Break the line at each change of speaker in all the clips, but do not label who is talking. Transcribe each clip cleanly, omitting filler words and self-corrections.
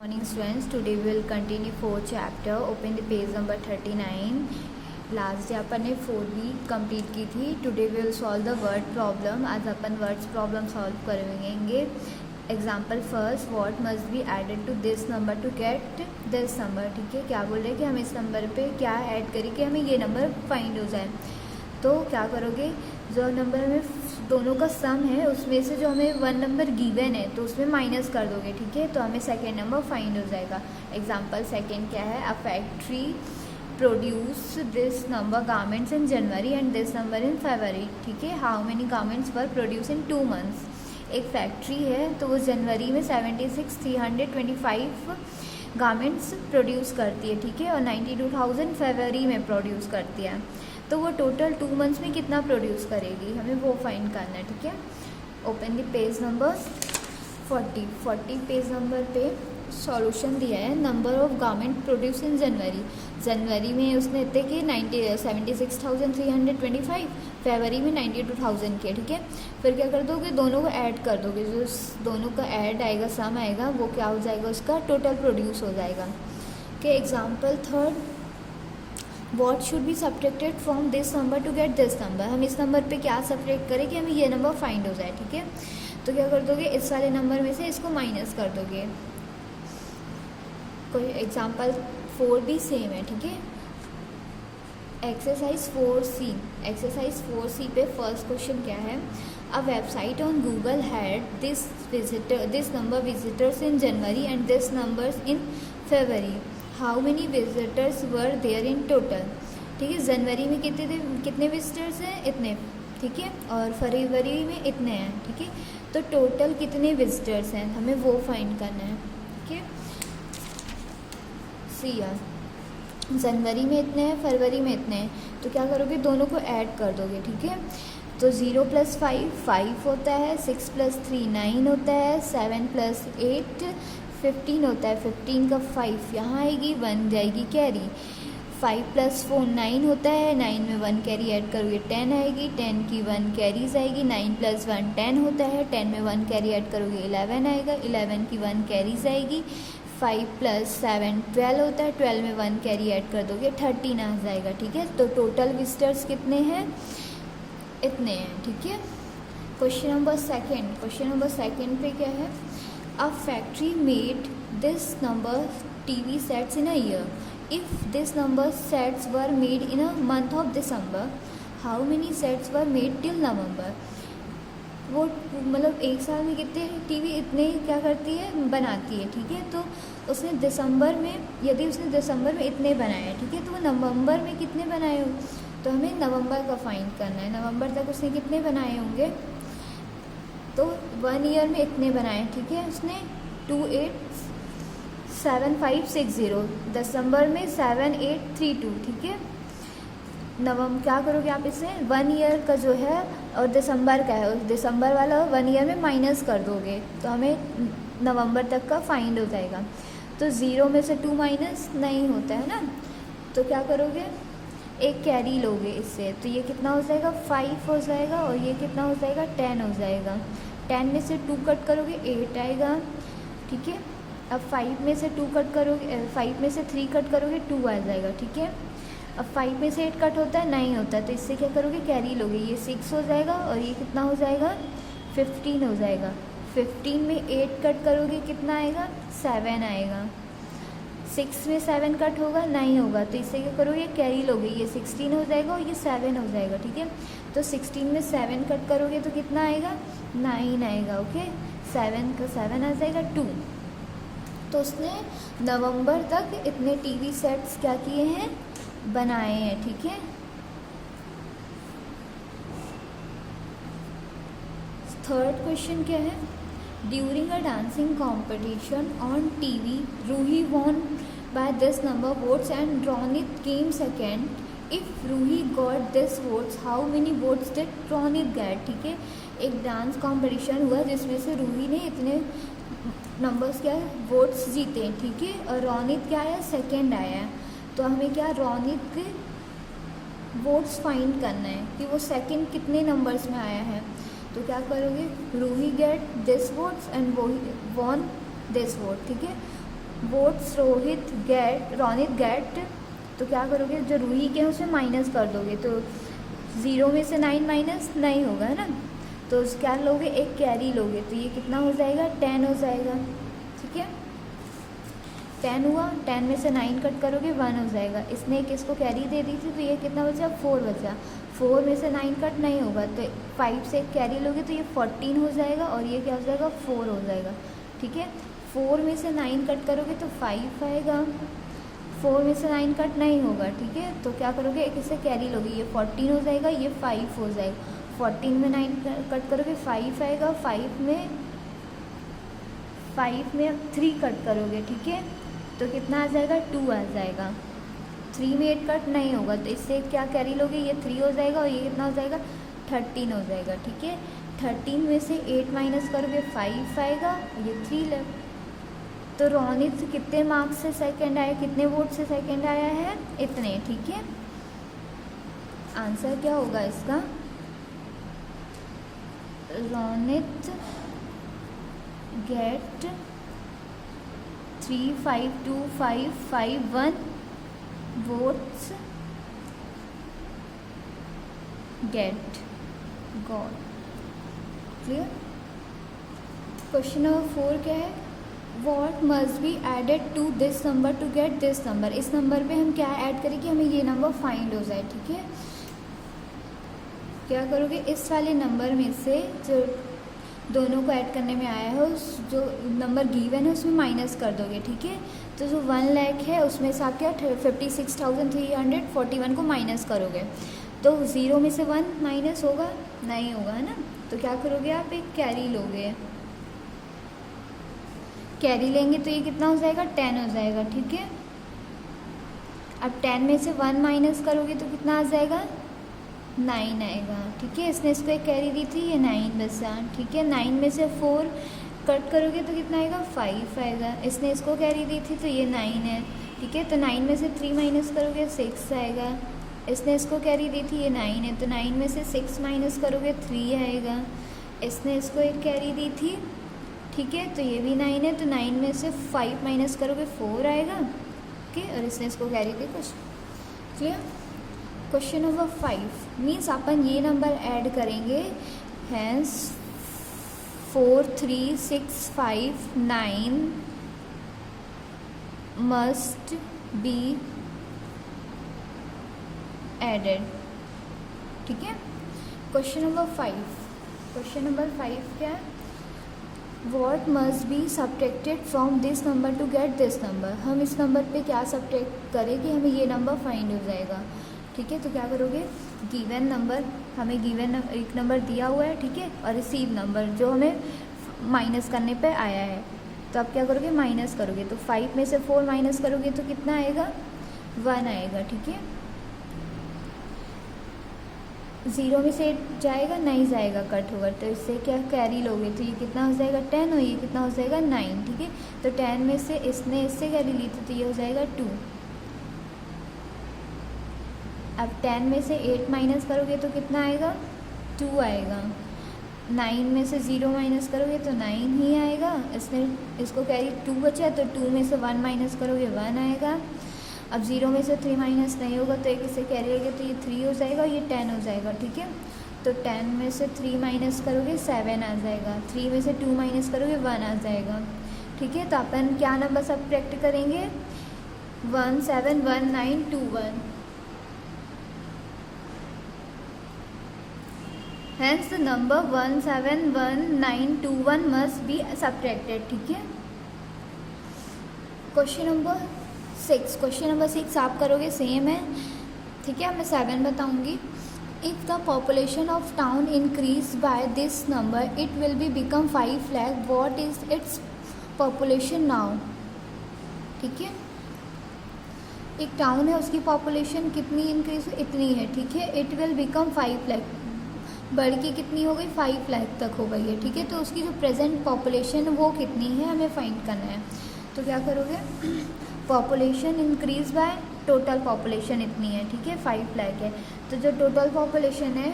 Morning students, today we will continue 4th chapter. Open the page number 39. Last day अपन ने 4B complete की थी. Today we will solve the word problem. आज अपन words problem solve करेंगे. Example first, what must be added to this number to get this number. ठीक है, क्या बोल रहे हैं कि हम इस नंबर पे क्या ऐड करें कि हमें ये नंबर फाइंड हो जाए. तो क्या करोगे, जो नंबर में दोनों का सम है उसमें से जो हमें वन नंबर गिवन है तो उसमें माइनस कर दोगे. ठीक है, तो हमें सेकेंड नंबर फाइंड हो जाएगा. एग्जाम्पल सेकेंड क्या है, a factory produce this number garments in January and this number in February. ठीक है, how many garments were produce in 2 months. एक फैक्ट्री है तो वो जनवरी में 76,325 गारमेंट्स प्रोड्यूस करती है. ठीक है, और 92,000 फरवरी में प्रोड्यूस करती है. तो वो टोटल 2 months में कितना प्रोड्यूस करेगी, हमें वो फाइंड करना है. ठीक है, open the page number 40 page number पे सॉल्यूशन दिया है. Number of garment produce in January में उसने इतने कि 76,325, फरवरी में 92,000 के. ठीक है, फिर क्या कर दोगे, दोनों को ऐड कर दोगे. जो दोनों का ऐड आएगा, सम आएगा, वो क्या हो जाएगा, उसका टोटल प्रोड्यूस हो जाएगा. Okay, example third, what should be subtracted from this number to get this number. हम इस नंबर पे क्या सब्ट्रैक्ट करें कि हमें ये नंबर फाइंड हो जाए. ठीक है, तो क्या कर दोगे, इस वाले नंबर में से इसको माइनस कर दोगे. कोई एग्जाम्पल 4 भी सेम है. ठीक है, एक्सरसाइज 4C पे फर्स्ट क्वेश्चन क्या है, a website on Google had this number visitors in January and this numbers in February. How many visitors were there in total. ठीक है, जनवरी में कितने विजिटर्स हैं, इतने. ठीक है, और फरवरी में इतने हैं. ठीक है, तो टोटल कितने विजिटर्स हैं, हमें वो फाइंड करना है. ठीक है, सी यार, जनवरी में इतने हैं, फरवरी में इतने हैं, तो क्या करोगे, दोनों को ऐड कर दोगे. ठीक है, तो 0 + 5 होता है, 6 + 3 9 होता है, 7 + 8 15 होता है. 15 का 5 यहाँ आएगी, 1 जाएगी कैरी. 5 + 4 9 होता है, 9 में 1 कैरी ऐड करोगे 10 आएगी, 10 की 1 कैरीज आएगी. 9 + 1 10 होता है, 10 में 1 कैरी ऐड करोगे 11 आएगा, 11 की 1 कैरीज आएगी. 5 + 7 12 होता है, 12 में 1 कैरी ऐड कर दोगे 13 आ जाएगा. ठीक है, तो टोटल विजिटर्स कितने हैं, इतने हैं. ठीक है, क्वेश्चन नंबर सेकेंड पे क्या है, a factory made this number TV sets in a year. If this number sets were made in a month of December, how many sets were made till November. वो मतलब एक साल में कितने TV इतने क्या करती है, बनाती है. ठीक है, तो उसने दिसंबर में, यदि उसने दिसंबर में इतने बनाए हैं, ठीक है, तो वो नवंबर में कितने बनाए हो, तो हमें नवंबर का फाइंड करना है. नवंबर तक उसने कितने बनाए होंगे, तो 1 ईयर में इतने बनाए. ठीक है, उसने 287560, दिसंबर में 7832. ठीक है, क्या करोगे आप इसे, 1 ईयर का जो है और दिसंबर का है, उस दिसंबर वाला 1 ईयर में माइनस कर दोगे तो हमें नवंबर तक का फाइंड हो जाएगा. तो 0 में से 2 माइनस नहीं होता है ना, तो क्या करोगे, एक कैरी लोगे इससे, तो ये कितना हो जाएगा, 5 हो जाएगा, और ये कितना हो जाएगा, 10 हो जाएगा. 10 में से 2 कट करोगे 8 आएगा. ठीक है, अब 5 में से 2 कट करोगे, 5 में से 3 कट करोगे 2 आ जाएगा. ठीक है, अब 5 में से 8 कट होता है, नहीं होता, तो इससे क्या करोगे, कैरी लोगे, ये 6 हो जाएगा, और ये कितना हो जाएगा, 15 हो जाएगा. 15 में 8 कट करोगे कितना आएगा, 7 आएगा. 6 में 7 कट होगा, नहीं होगा, तो इससे क्या करोगे, कैरी लोगे, ये 16 हो जाएगा और ये 7 हो जाएगा. ठीक है, तो 16 में 7 कट करोगे तो कितना आएगा, 9 आएगा. ओके, 7 का 7 आ जाएगा 2. तो उसने नवंबर तक इतने टीवी सेट्स क्या किए हैं, बनाए हैं. ठीक है, थर्ड क्वेश्चन क्या है, during a dancing competition on TV Ruhi won by this number votes and Ronit came second. If Ruhi got this votes, how many votes did Ronit get. ठीक है, एक डांस कॉम्पिटिशन हुआ जिसमें से रूही ने इतने नंबर्स क्या वोट्स जीते हैं. ठीक है, और रोनित क्या आया, सेकेंड आया है. तो हमें क्या, रोनित के वोट्स फाइंड करना है कि वो सेकेंड कितने नंबर्स में आया है. तो क्या करोगे, Ruhi get this votes and वो वॉन दिस वोट. ठीक है, वोट्स रोनित गेट, तो क्या करोगे, जो रूही के हैं उसमें माइनस कर दोगे, तो 0 में से 9 माइनस नहीं होगा, है ना, तो क्या लोगे, एक कैरी लोगे, तो ये कितना हो जाएगा, 10 हो जाएगा, ठीक है, 10 हुआ, 10 में से 9 कट करोगे 1 हो जाएगा, इसने एक इसको कैरी दे दी थी, तो ये कितना बचा, 4 बचा, 4 में से 9 कट नहीं होगा, तो 5 से एक कैरी लोगे तो ये 14 हो जाएगा, और ये क्या हो जाएगा, 4 हो जाएगा, ठीक है, 4 में से 9 कट करोगे तो 5 आएगा, 4 में से 9 कट नहीं होगा, ठीक है, तो क्या करोगे, एक इससे कैरी लोगे, ये 14 हो जाएगा, ये 5 हो जाएगा, 14 में 9 कट करोगे 5 आएगा, 5 में अब 3 कट करोगे, ठीक है, तो कितना आ जाएगा, 2 आ जाएगा, 3 में 8 कट नहीं होगा, तो इससे क्या कैरी लोगे, ये 3 हो जाएगा, और ये कितना हो जाएगा, 13 हो जाएगा, ठीक है, 13 में से 8 माइनस करोगे 5 आएगा, ये 3 लेफ्ट, तो रोनित कितने मार्क्स से सेकंड आया, कितने वोट से सेकंड आया है, इतने, ठीक है, आंसर क्या होगा इसका, Ronit get 3525551 votes get got, clear. Question number 4 क्या है, what must be added to this number to get this number, इस नंबर पे हम क्या ऐड करें कि हमें ये नंबर फाइंड हो जाए, ठीक है, क्या करोगे, इस वाले नंबर में से जो दोनों को ऐड करने में आया है, उस जो नंबर गिवन है उसमें माइनस कर दोगे, ठीक है, तो जो 1 लाख है उसमें से आप क्या 56,341 को माइनस करोगे, तो 0 में से 1 माइनस होगा, नहीं होगा, है ना, तो क्या करोगे, आप एक कैरी लोगे, कैरी लेंगे तो ये कितना हो जाएगा, 10 हो जाएगा, ठीक है, अब 10 में से 1 माइनस करोगे तो कितना आ जाएगा, 9 आएगा, ठीक है, इसने इसको एक कैरी दी थी, ये 9 बचा, ठीक है, 9 में से 4 कट करोगे तो कितना आएगा, 5 आएगा, इसने इसको कैरी दी थी तो ये 9 है, ठीक है, तो 9 में से 3 माइनस करोगे 6 आएगा, इसने इसको कैरी दी थी, ये 9 है, तो 9 में से 6 माइनस करोगे 3 आएगा, इसने इसको एक कैरी दी थी, ठीक है, तो ये भी 9 है, तो 9 में से 5 माइनस करोगे 4 आएगा, ठीक है, और इसने इसको कैरी दी कुछ, क्लियर। क्वेश्चन नंबर 5 मीन्स अपन ये नंबर ऐड करेंगे, हैंस 4 3 6 5 9 मस्ट बी एडेड, ठीक है। क्वेश्चन नंबर 5 क्या है, what must be subtracted from this number to get this number, हम इस नंबर पे क्या सब्ट्रैक्ट करें कि हमें ये नंबर फाइंड हो जाएगा, ठीक है, तो क्या करोगे, गिवन नंबर, हमें गिवन एक नंबर दिया हुआ है, ठीक है, और रिसीव नंबर जो हमें माइनस करने पे आया है, तो आप क्या करोगे, माइनस करोगे, तो 5 में से 4 माइनस करोगे तो कितना आएगा, 1 आएगा, ठीक है, 0 में से 8 जाएगा, नहीं जाएगा, कट होगा, तो इससे क्या कैरी लोगे, तो ये कितना हो जाएगा 10, और ये कितना हो जाएगा 9, ठीक है, तो 10 में से इसने इससे कैरी ली थी तो ये हो जाएगा 2, अब 10 में से 8 माइनस करोगे तो कितना आएगा, 2 आएगा, 9 में से 0 माइनस करोगे तो 9 ही आएगा, इसने इसको कैरी 2 बचा, तो 2 में से 1 माइनस करोगे 1 आएगा, अब 0 में से 3 माइनस नहीं होगा तो एक इसे कैरी लेंगे तो ये 3 हो जाएगा, ये 10 हो जाएगा, ठीक है, तो 10 में से 3 माइनस करोगे 7 आ जाएगा, 3 में से 2 माइनस करोगे 1 आ जाएगा, ठीक है, तो अपन क्या नंबर सब्ट्रैक्ट करेंगे, 171921, hence the number 171921 must be subtracted, ठीक है। क्वेश्चन नंबर 6 आप करोगे सेम है, ठीक है, मैं 7 बताऊंगी। If the population of town increase by this number it will be become 5 lakh, what is its population now, ठीक है, एक टाउन है उसकी पॉपुलेशन कितनी इंक्रीज, इतनी है, ठीक है, इट विल बिकम 5 लाख, बढ़ के कितनी हो गई, 5 लाख तक हो गई है, ठीक है, तो उसकी जो प्रेजेंट पॉपुलेशन है वो कितनी है हमें फाइंड करना है, तो क्या करोगे, population increase by total population इतनी है, ठीक है, 5 लाख है, तो जो टोटल पॉपुलेशन है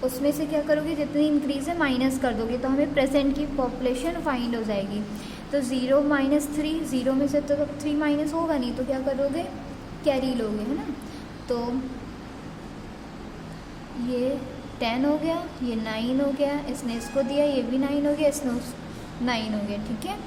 उसमें से क्या करोगे, जितनी इंक्रीज है माइनस कर दोगे तो हमें प्रेजेंट की पॉपुलेशन फाइंड हो जाएगी, तो 0 माइनस 3, 0 में से तो 3 माइनस होगा नहीं, तो क्या करोगे, कैरी लोगे, है ना। तो ये 10 हो गया, ये 9 हो गया, इसने इसको दिया, ये भी 9 हो गया, इसने 9 हो गया, ठीक है।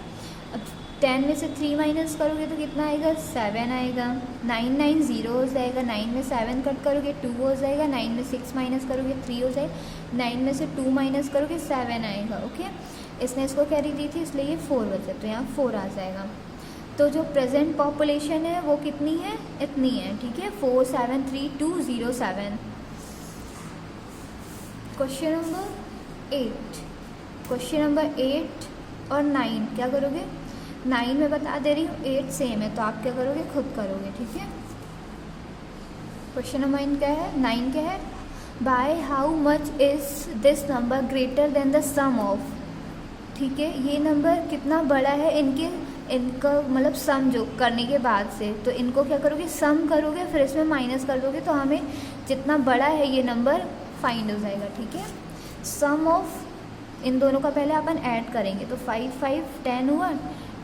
अब 10 में से 3 माइनस करोगे तो कितना आएगा, 7 आएगा। 9 9 0 हो जाएगा, 9 में 7 कट करोगे 2 हो जाएगा, 9 में 6 माइनस करोगे 3 हो जाएगा, 9 में से 2 माइनस करोगे 7 आएगा, ओके। इसने इसको कैरी दी थी इसलिए ये 4 बचे, तो यहाँ 4 आ जाएगा। तो जो प्रेजेंट पॉपुलेशन है वो कितनी है, इतनी है, ठीक है, 473207। क्वेश्चन नंबर 8, क्वेश्चन नंबर 8 और 9 क्या करोगे, 9 में बता दे रही हूँ, 8 सेम है, तो आप क्या करोगे, खुद करोगे, ठीक है। क्वेश्चन नंबर 9 क्या है, 9 क्या है, by how much is this number greater than the sum of, ठीक है, ये नंबर कितना बड़ा है इनका मतलब सम जो करने के बाद से, तो इनको क्या करोगे, सम करोगे, फिर इसमें माइनस कर दोगे, तो हमें जितना बड़ा है ये नंबर फाइंड हो जाएगा, ठीक है। सम ऑफ इन दोनों का पहले अपन ऐड करेंगे, तो 5 5 10 हुआ,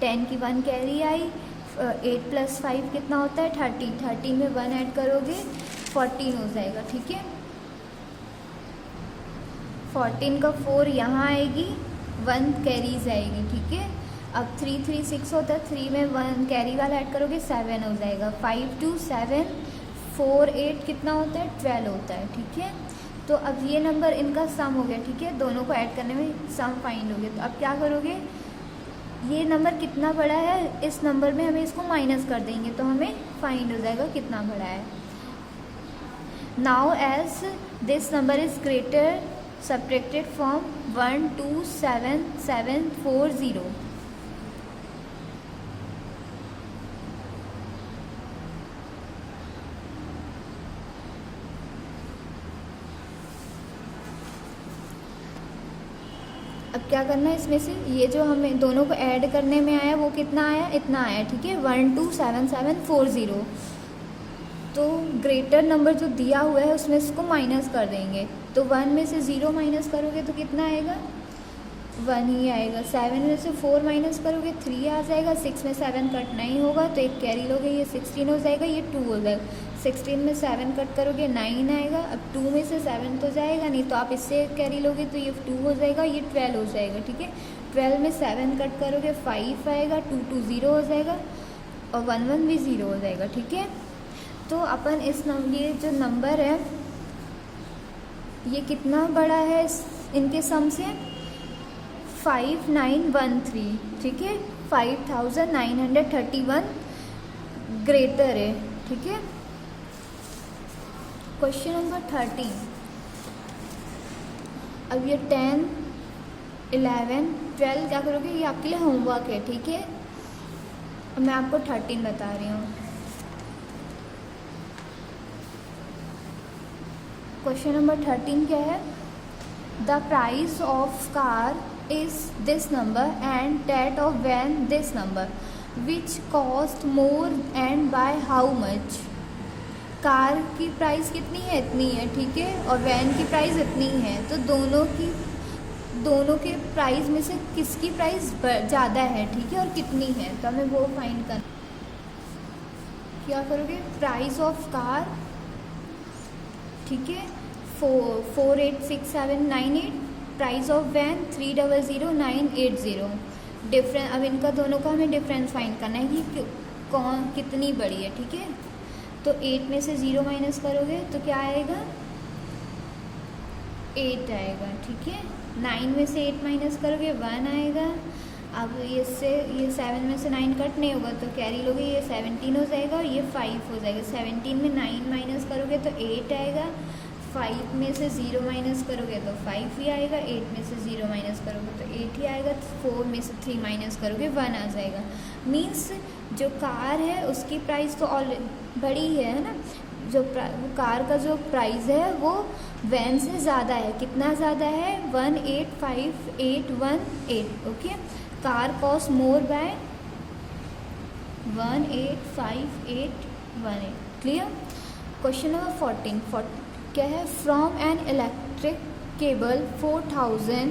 10 की 1 कैरी आई, 8 + 5 कितना होता है, 13, 13 में 1 ऐड करोगे 14 हो जाएगा, ठीक है। 14 का 4 यहाँ आएगी, 1 कैरी जाएगी, ठीक है। अब 3 3 6 होता है, 3 में 1 कैरी वाला ऐड करोगे 7 हो जाएगा, 5 2 7 4 8 कितना होता है, 12 होता है, ठीक है। तो अब ये नंबर इनका सम हो गया, ठीक है, दोनों को ऐड करने में सम फाइंड हो गया। तो अब क्या करोगे, ये नंबर कितना बड़ा है, इस नंबर में हमें इसको माइनस कर देंगे, तो हमें फाइंड हो जाएगा कितना बड़ा है। Now as this number is greater subtracted from 1 2 7 7 4 0। अब क्या करना है, इसमें से ये जो हमें दोनों को ऐड करने में आया वो कितना आया, इतना आया, ठीक है, 1 2 7 7 4 0। तो ग्रेटर नंबर जो दिया हुआ है उसमें इसको माइनस कर देंगे, तो 1 में से 0 माइनस करोगे तो कितना आएगा, 1 ही आएगा। 7 में से 4 माइनस करोगे 3 आ जाएगा, 6 में 7 कट नहीं होगा तो एक कैरी लोगे, ये 16 हो जाएगा, ये 2 हो जाएगा। 16 में 7 कट करोगे 9 आएगा, अब 2 में से 7 तो जाएगा नहीं, तो आप इससे कैरी लोगे तो ये 2 हो जाएगा, ये 12 हो जाएगा, ठीक है। 12 में 7 कट करोगे 5 आएगा, 2 2 0 हो जाएगा, और 1 1 भी 0 हो जाएगा, ठीक है। तो अपन ये जो नंबर है ये कितना बड़ा है इनके सम से, 5913, ठीक है, 5931 ग्रेटर है, ठीक है। क्वेश्चन नंबर 13, अब ये 10 11 12 क्या करोगे, ये आपके लिए होमवर्क है, ठीक है। अब मैं आपको 13 बता रही हूँ। क्वेश्चन नंबर 13 क्या है, the price of car is this number and that of van this number, which cost more and by how much। Car की प्राइस कितनी है, इतनी है, ठीक है, और वैन की प्राइस इतनी है, तो दोनों के प्राइस में से किसकी प्राइस ज़्यादा है, ठीक है, और कितनी है, तो हमें वो फाइंड करना। क्या करोगे, प्राइस ऑफ कार, ठीक है, 486798, प्राइस ऑफ वैन 300980। डिफरेंस, अब इनका दोनों का हमें डिफरेंस फाइंड करना है कि कौन कितनी बड़ी है, ठीक है। तो 8 में से 0 माइनस करोगे तो क्या आएगा, 8 आएगा, ठीक है। 9 में से 8 माइनस करोगे 1 आएगा। अब ये 7 में से 9 कट नहीं होगा तो कैरी लोगे, ये 17 हो जाएगा और ये 5 हो जाएगा। 17 में 9 माइनस करोगे तो 8 आएगा। 5 में से 0 माइनस करोगे तो 5 ही आएगा। 8 में से 0 माइनस करोगे तो 8 ही आएगा। 4 में से 3 माइनस करोगे 1 आ जाएगा। मीन्स जो कार है उसकी प्राइस तो ऑलरेडी बड़ी है ना, जो कार का जो प्राइस है वो वैन से ज़्यादा है। कितना ज़्यादा है, 185,818। Okay, car cost more by 185,818। Clear. Question number 14 क्या है, from an electric cable 4000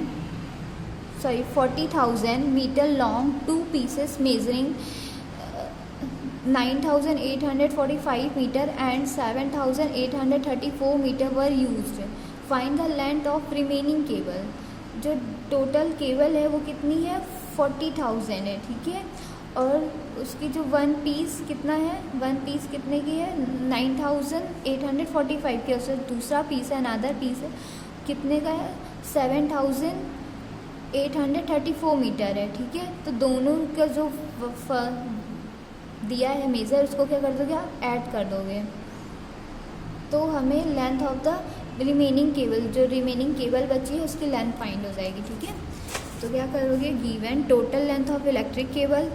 40,000 metre long 2 pieces measuring 9,845 meter and 7,834 meter were used. Find the length of remaining cable. जो टोटल केबल है वो कितनी है 40,000 है, ठीक है। और उसकी जो वन पीस कितना है, वन पीस कितने की है 9,845 की, उससे दूसरा पीस है अनदर पीस है कितने का है 7,834 मीटर है, ठीक है। तो दोनों का जो दिया है मेज़र उसको क्या कर दोगे आप ऐड कर दोगे, तो हमें length of the remaining cable, जो रिमेनिंग केबल बची है उसकी लेंथ फाइंड हो जाएगी, ठीक है। तो क्या करोगे given total length of electric cable,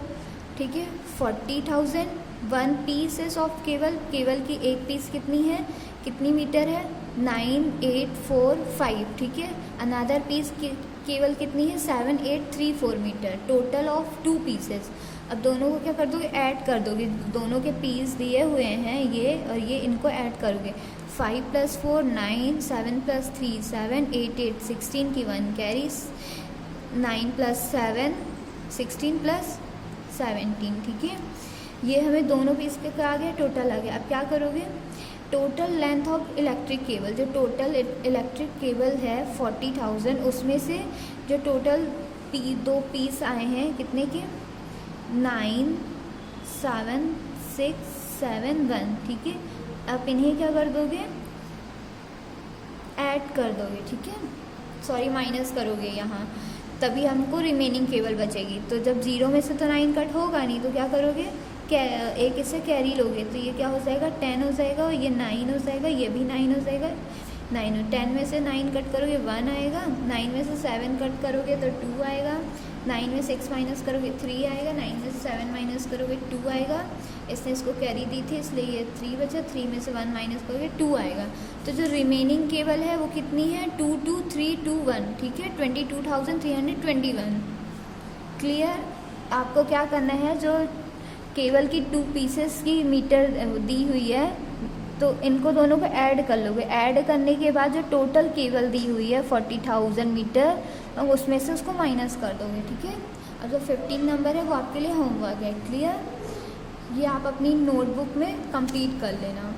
ठीक है 40,000, one pieces of cable, cable की एक पीस कितनी है, कितनी मीटर है 9,845, ठीक है। अनदर पीस केबल कितनी है 7,834 मीटर, टोटल ऑफ 2 पीसेस। अब दोनों को क्या कर दोगे ऐड कर दोगे, दोनों के पीस दिए हुए हैं ये और ये, इनको ऐड करोगे 5 + 4 9, 7 + 3 7, 8 8 16 की 1 कैरी, 9 + 7 16 + 17, ठीक है। ये हमें दोनों पीस के आ गया, टोटल आ गया। अब क्या करोगे total length of electric cable, जो टोटल इलेक्ट्रिक केबल है 40,000, उसमें से जो टोटल 2 पीस आए हैं कितने के 9 7 6 7 1, ठीक है। अब इन्हें क्या कर दोगे ऐड कर दोगे, ठीक है, सॉरी माइनस करोगे यहाँ, तभी हमको रिमेनिंग केबल बचेगी। तो जब 0 में से तो 9 कट होगा नहीं, तो क्या करोगे एक इससे कैरी लोगे, तो ये क्या हो जाएगा 10 हो जाएगा और ये 9 हो जाएगा, ये भी 9 हो जाएगा, 9 10 में से 9 कट करोगे 1 आएगा, 9 में से 7 कट करोगे तो 2 आएगा, 9 में 6 माइनस करोगे 3 आएगा, 9 में से 7 माइनस करोगे 2 आएगा। इसने इसको कैरी दी थी इसलिए ये 3 बचा, 3 में से 1 माइनस करोगे 2 आएगा। तो जो रिमेनिंग केबल है वो कितनी है 2 2 3 2 1, ठीक है 22,321। क्लियर। आपको क्या करना है, जो केबल की 2 पीसेस की मीटर दी हुई है तो इनको दोनों को ऐड कर लोगे, ऐड करने के बाद जो टोटल केबल दी हुई है 40,000 मीटर, उसमें से उसको माइनस कर दोगे, ठीक है। और जो 15 नंबर है वो आपके लिए होमवर्क है। क्लियर। ये आप अपनी नोटबुक में कंप्लीट कर लेना।